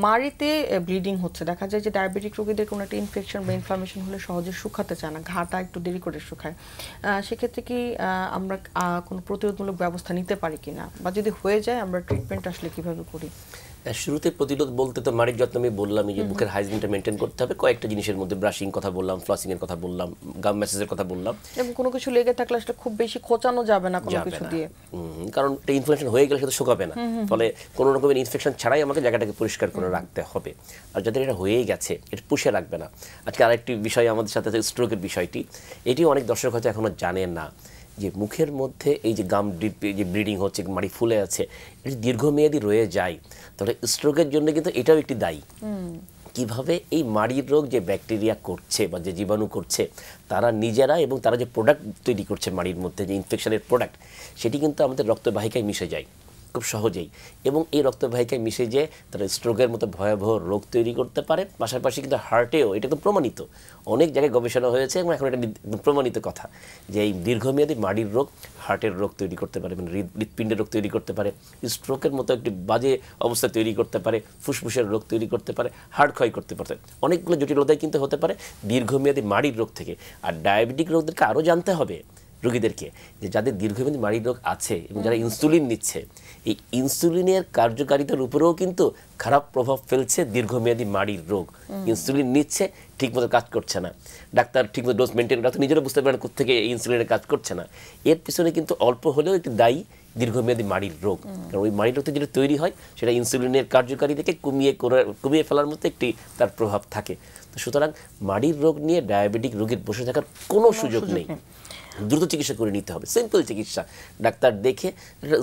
মাড়িতে bleeding হচ্ছে, দেখা যায় যে ডায়াবেটিক রোগীদের কোনো একটা ইনফেকশন বা ইনফ্লামেশন হলে সহজে শুকাতে চায় না, ঘাটা একটু দেরি করে শুকায়। সেক্ষেত্রে কি আমরা কোনো প্রতিরোধমূলক ব্যবস্থা নিতে পারি কিনা, বা যদি হয়ে যায় আমরা ট্রিটমেন্ট আসলে কিভাবে করি? শুরুতে প্রতিরোধ বলতে তো মাড়ির যত্ন আমি বললাম, যে মুখের হাইজিনটা মেনটেন করতে হবে। কয়েকটা জিনিসের মধ্যে ব্রাশিং কথা বললাম, ফ্লসিং এর কথা বললাম, গাম ম্যাসেজের কথা বললাম। এবং কোনো কিছু লেগে থাকলে আসলে খুব বেশি খোঁচানো যাবে না কোনো কিছু দিয়ে, কারণ এটা ইনফ্লামেশন হয়ে গেলে সেটা শুকাবে না। ফলে কোনো রকমের ইনফেকশন ছাড়াই আমাকে জায়গাটাকে পরিষ্কার করে রাখতে হবে। আর যাদের এটা হয়েই গেছে এটা পুষে রাখবে না। আজকে আরেকটি বিষয় আমাদের সাথে আছে স্ট্রোকের বিষয়টি। এটিও অনেক দর্শক হয়তো এখনো জানে না, যে মুখের মধ্যে এই যে গাম যে ব্লিডিং হচ্ছে, মাড়ি ফুলে আছে, এটি দীর্ঘমেয়াদী রয়ে যায়, তাহলে স্ট্রোকের জন্য কিন্তু এটাও একটি দায়ী। কিভাবে এই মাড়ির রোগ যে ব্যাকটেরিয়া করছে বা যে জীবাণু করছে তারা নিজেরা, এবং তারা যে প্রোডাক্ট তৈরি করছে মাড়ির মধ্যে, যে ইনফেকশনের প্রোডাক্ট, সেটি কিন্তু আমাদের রক্তবাহিকায় মিশে যায় খুব সহজেই, এবং এই রক্তবাহিকায় মিশে যেয়ে তারা স্ট্রোকের মতো ভয়াবহ রোগ তৈরি করতে পারে। পাশাপাশি কিন্তু হার্টেও এটা একদম প্রমাণিত, অনেক জায়গায় গবেষণা হয়েছে এবং এখন এটা প্রমাণিত কথা যে এই দীর্ঘমেয়াদী মাড়ির রোগ হার্টের রোগ তৈরি করতে পারে, মানে হৃৎপিণ্ডের রোগ তৈরি করতে পারে, স্ট্রোকের মতো একটি বাজে অবস্থা তৈরি করতে পারে, ফুসফুসের রোগ তৈরি করতে পারে, হার্ট ক্ষয় করতে পারে, অনেকগুলো জটিলতাই কিন্তু হতে পারে দীর্ঘমেয়াদী মাড়ির রোগ থেকে। আর ডায়াবেটিক রোগদেরকে আরও জানতে হবে রোগীদেরকে, যে যাদের দীর্ঘমেয়াদী মাড়ির রোগ আছে এবং যারা ইনসুলিন নিচ্ছে, এই ইনসুলিনের কার্যকারিতার উপরেও কিন্তু খারাপ প্রভাব ফেলছে দীর্ঘমেয়াদী মাড়ির রোগ। ইনসুলিন নিচ্ছে, ঠিকমতো কাজ করছে না, ডাক্তার ঠিকমতো ডোজ মেনটেন করা, নিজেরা বুঝতে পারে না কোথেকে এই ইনসুলিনের কাজ করছে না। এর পিছনে কিন্তু অল্প হলেও একটি দায়ী দীর্ঘমেয়াদী মাড়ির রোগ। কারণ ওই মাড়ির রোগটা যেটা তৈরি হয় সেটা ইনসুলিনের কার্যকারিতাকে কমিয়ে ফেলার মতো একটি তার প্রভাব থাকে। তো সুতরাং মাড়ির রোগ নিয়ে ডায়াবেটিক রোগীর বসে থাকার কোনো সুযোগ নেই, দ্রুত চিকিৎসা করে নিতে হবে। সিম্পল চিকিৎসা, ডাক্তার দেখে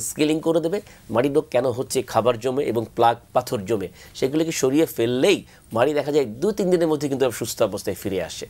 স্কেলিং করে দেবে। মাড়ির রোগ কেন হচ্ছে, খাবার জমে এবং প্লাগ পাথর জমে, সেগুলোকে সরিয়ে ফেললেই মাড়ি দেখা যায় 2-3 দিনের মধ্যে কিন্তু সুস্থ অবস্থায় ফিরে আসে।